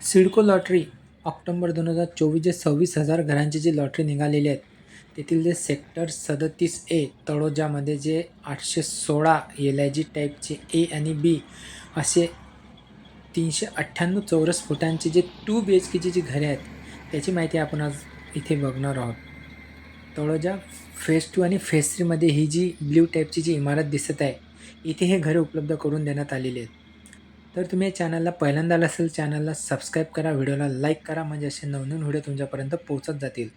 CIDCO lottery October 2024 जे 26,000 घरांची जी lottery निघालेली आहेत, तेथील जे सेक्टर 37A तळोजामध्ये जे 816 LIG टाईपचे ए आणि बी असे 398 चौरस फुटांची जे 2 BHKची जी घरे आहेत, त्याची माहिती आपण आज इथे बघणार आहोत. तळोजा फेज 2 आणि फेज 3 मध्ये ही जी ब्ल्यू टाईपची जी इमारत दिसत आहे, इथे हे घरे उपलब्ध करून देण्यात आलेली आहेत. तर तुम्ही या चॅनलला पहिल्यांदा आला असेल, चॅनलला सबस्क्राईब करा, व्हिडिओला लाईक करा, म्हणजे असे नवनवीन व्हिडिओ तुमच्यापर्यंत पोहोचत जातील.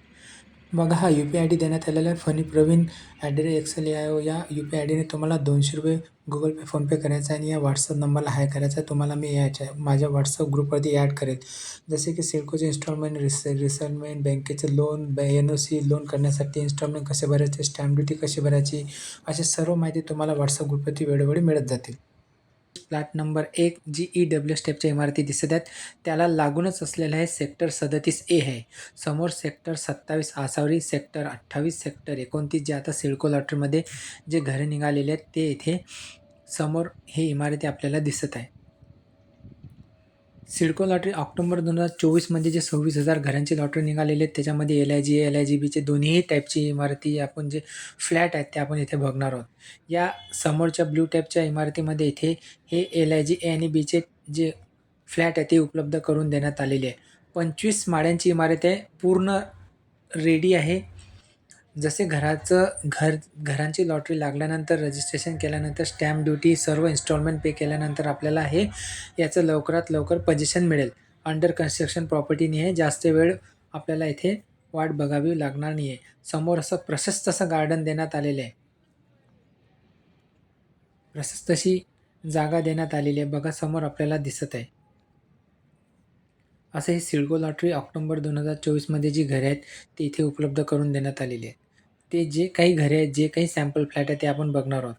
मग हा UPI ID देण्यात आलेला आहे फनी प्रवीण @xlio. या UPI ID ने तुम्हाला ₹200 Google Pay, PhonePe करायचा आहे आणि या WhatsApp नंबरला हाय करायचा आहे. तुम्हाला मी माझ्या WhatsApp ग्रुपवरती ॲड करेल. जसे की सिडकोचे इन्स्टॉलमेंट, रिसेलमेंट, बँकेचे लोन, NOC लोन करण्यासाठी इन्स्टॉलमेंट कसे भरायचे, स्टॅम्प ड्युटी कशी भरायची, अशी सर्व माहिती तुम्हाला WhatsApp ग्रुपवरती वेळोवेळी मिळत जातील. फ्लॅट नंबर 1 जी EW स्टेपच्या इमारती दिसत आहेत, त्याला लागूनच असलेलं आहे सेक्टर 37A आहे. समोर सेक्टर 27 आसावरी, सेक्टर 28, सेक्टर 29 जे आता सिडको लॉटरीमध्ये जे घरे निघालेले आहेत, ते इथे समोर हे इमारती आपल्याला दिसत आहे. सिडको लॉटरी ऑक्टोबर 2024 मध्ये जे 26,000 घरांची लॉटरी निघालेली आहेत, त्याच्यामध्ये LIG A, LIGBचे दोन्हीही टाईपची इमारती आपण जे फ्लॅट आहेत ते आपण इथे बघणार आहोत. या समोरच्या ब्लू टाईपच्या इमारतीमध्ये इथे हे LIG A आणि Bचे जे फ्लॅट आहे ते उपलब्ध करून देण्यात आलेले आहे. 25 माळ्यांची इमारत आहे, पूर्ण रेडी आहे. जसे घरांची लॉटरी लागल्यानंतर, रजिस्ट्रेशन केल्यानंतर, स्टॅम्प ड्युटी, सर्व इन्स्टॉलमेंट पे केल्यानंतर आपल्याला याचं लवकरात लवकर पोझिशन मिळेल. अंडर कन्स्ट्रक्शन प्रॉपर्टी नाही आहे. जास्त वेळ आपल्याला इथे वाट बघावी लागणार नाही आहे. समोर असं प्रशस्त असं गार्डन देण्यात आलेलं आहे. प्रशस्त अशी जागा देण्यात आलेली आहे. बघा समोर आपल्याला दिसत आहे. असं ही सिडको लॉटरी ऑक्टोबर 2024 मध्ये जी घरे आहेत, ती इथे उपलब्ध करून देण्यात आलेली आहेत. ते जे काही घरे आहेत, जे काही सॅम्पल फ्लॅट आहे, ते आपण बघणार आहोत.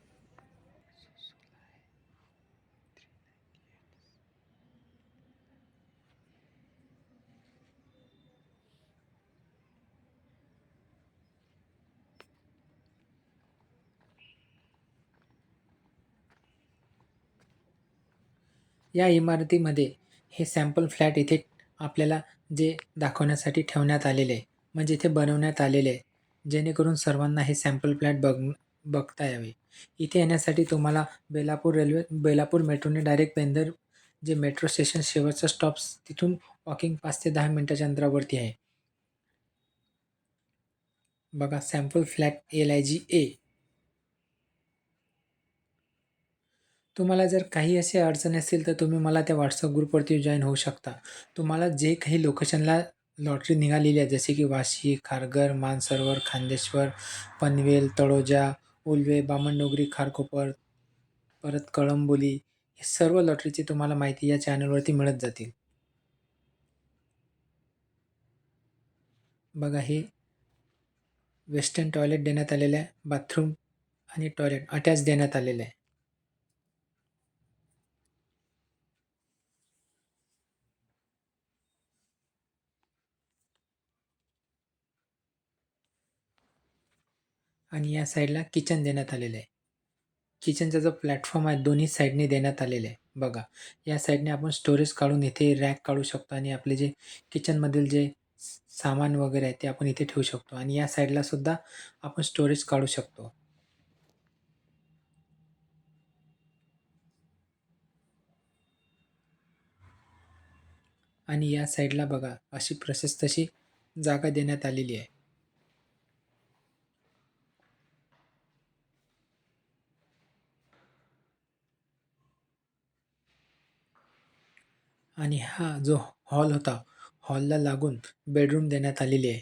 या इमारतीमध्ये हे सॅम्पल फ्लॅट इथे आपल्याला जे दाखवण्यासाठी ठेवण्यात आलेले आहे, म्हणजे इथे बनवण्यात आलेले आहे, जेणेकरून सर्वांना हे सॅम्पल फ्लॅट बघता यावे. इथे येण्यासाठी तुम्हाला बेलापूर मेट्रोने डायरेक्ट पेंदर जे मेट्रो स्टेशन शेवटचा स्टॉप्स तिथून वॉकिंग 5 ते 10 मिनिटाच्या अंतरावरती आहे. बघा सॅम्पल फ्लॅट LIG A. तुम्हाला जर काही अशी अडचणी असतील तर तुम्ही मला त्या WhatsApp ग्रुपवरती जॉईन होऊ शकता. तुम्हाला जे काही लोकेशनला लॉटरी निघालेली आहे, जसे की वाशी, खारघर, मानसरोवर, खांदेश्वर, पनवेल, तळोजा, उल्वे, बामणडोंगरी, खारकोपर, परत कळंबोली, हे सर्व लॉटरीची तुम्हाला माहिती या चॅनलवरती मिळत जातील. बघा हे वेस्टर्न टॉयलेट देण्यात आलेलं आहे. बाथरूम आणि टॉयलेट अटॅच देण्यात आलेलं आहे. आणि या साईडला किचन देण्यात आलेलं आहे. किचनचा जो प्लॅटफॉर्म आहे दोन्ही साईडने देण्यात आलेले आहे. बघा या साईडने आपण स्टोरेज काढून इथे रॅक काढू शकतो आणि आपले जे किचनमधील जे सामान वगैरे आहे ते आपण इथे ठेवू शकतो आणि या साईडला सुद्धा आपण स्टोरेज काढू शकतो. आणि या साईडला बघा अशी प्रशस्त अशी जागा देण्यात आलेली आहे. आणि हा जो हॉल होता, हॉलला लागून बेडरूम देण्यात आलेली आहे.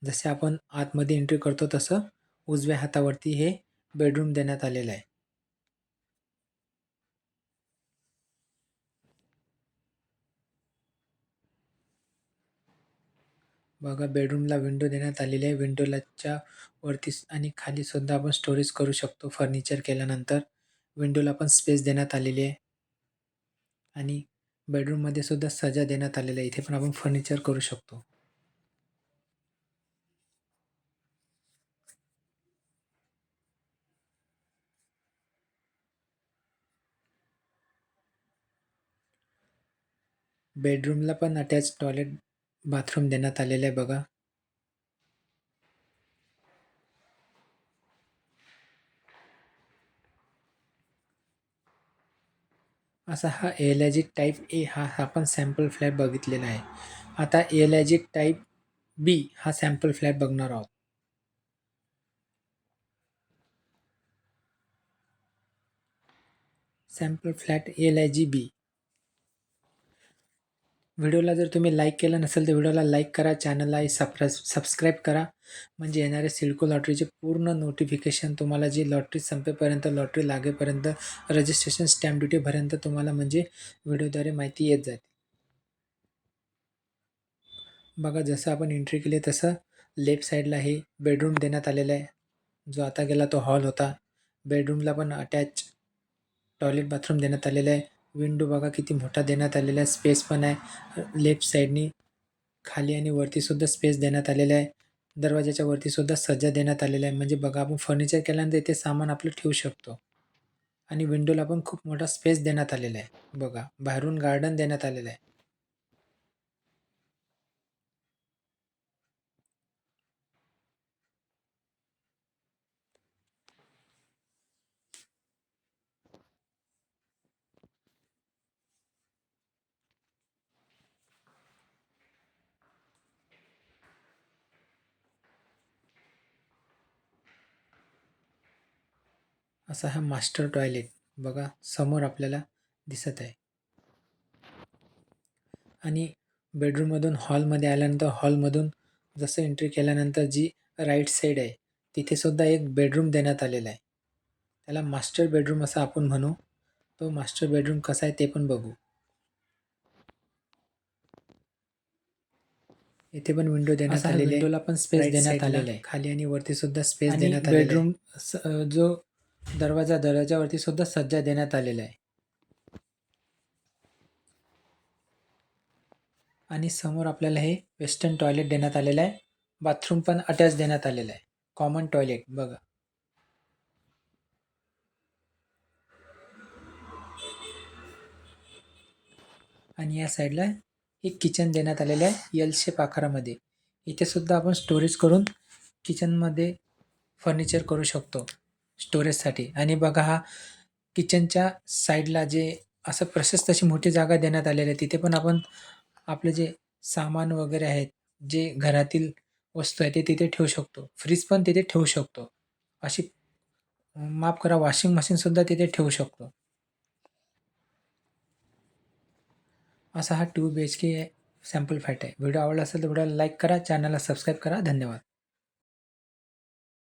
जसे आपण आतमध्ये एंट्री करतो तसं उजव्या हातावरती हे बेडरूम देण्यात आलेलं आहे. बघा बेडरूमला विंडो देण्यात आलेली आहे. विंडोलाच्या वरती आणि खाली सुद्धा आपण स्टोरेज करू शकतो फर्निचर केल्यानंतर. विंडोला पण स्पेस देण्यात आलेली आहे आणि बेडरूममध्ये सुद्धा सजा देण्यात आलेला आहे. इथे पण आपण फर्निचर करू शकतो. बेडरूमला पण अटॅच टॉयलेट बाथरूम देण्यात आलेलं आहे बघा. असा हा एलॅजिक टाईप ए हा आपण सॅम्पल फ्लॅट बघितलेला आहे. आता एलॅजिक टाईप बी हा सॅम्पल फ्लॅट बघणार आहोत. सॅम्पल फ्लॅट एलॅजी बी. व्हिडिओला जर तुम्ही लाईक केलं नसेल तर व्हिडिओला लाईक करा, चॅनलला सबस्क्राईब करा, म्हणजे येणारे सिडको लॉटरीचे पूर्ण नोटिफिकेशन तुम्हाला जी लॉटरी संपेपर्यंत, लॉटरी लागेपर्यंत, रजिस्ट्रेशन स्टॅम्प ड्युटीपर्यंत तुम्हाला म्हणजे व्हिडिओद्वारे माहिती येत जाते. बघा जसं आपण एंट्री केली तसं लेफ्ट साईडला हे बेडरूम देण्यात आलेला आहे. जो आता गेला तो हॉल होता. बेडरूमला पण अटॅच टॉयलेट बाथरूम देण्यात आलेलं आहे. विंडो बघा किती मोठा देण्यात आलेला आहे. स्पेस पण आहे. लेफ्ट साईडनी खाली आणि वरती सुद्धा स्पेस देण्यात आलेला आहे. दरवाजाच्या वरती सुद्धा सज्जा देण्यात आलेला आहे. म्हणजे बघा आपण फर्निचर केल्यानंतर इथे सामान आपलं ठेवू शकतो. आणि विंडोला पण खूप मोठा स्पेस देण्यात आलेला आहे. बघा बाहेरून गार्डन देण्यात आलेलं आहे. असा हा मास्टर टॉयलेट बघा समोर आपल्याला दिसत आहे. आणि बेडरूममधून हॉलमध्ये आल्यानंतर हॉलमधून जसं एंट्री केल्यानंतर जी राईट साईड आहे तिथे सुद्धा एक बेडरूम देण्यात आलेला आहे. त्याला मास्टर बेडरूम असं आपण म्हणू. तो मास्टर बेडरूम कसा आहे ते पण बघू. इथे पण विंडो देण्यात आलेली आहे. विंडोला पण स्पेस देण्यात आलेला आहे. खाली आणि वरती सुद्धा स्पेस देण्यात आलेला आहे. बेडरूम जो दरवाजावरती सुद्धा सज्जा देण्यात आलेला आहे. आणि समोर आपल्याला हे वेस्टर्न टॉयलेट देण्यात आलेलं आहे. बाथरूम पण अटॅच देण्यात आलेलं आहे. कॉमन टॉयलेट बघा. आणि या साईडला एक किचन देण्यात आलेलं आहे एल शेप आकारामध्ये. इथे सुद्धा आपण स्टोरेज करून किचनमध्ये फर्निचर करू शकतो स्टोरेजसाठी. आणि बघा हा किचनच्या साईडला जे असं प्रशस्त अशी मोठी जागा देण्यात आलेली आहे. तिथे पण आपण आपले जे सामान वगैरे आहेत, जे घरातील वस्तू आहे ते तिथे ठेवू शकतो. फ्रीज पण तिथे ठेवू शकतो. अशी माफ करा वॉशिंग मशीनसुद्धा तिथे ठेवू शकतो. असा हा 2 BHK सॅम्पल फ्लॅट आहे. व्हिडिओ आवडला असेल तर व्हिडिओला लाईक करा, चॅनलला सबस्क्राईब करा. धन्यवाद.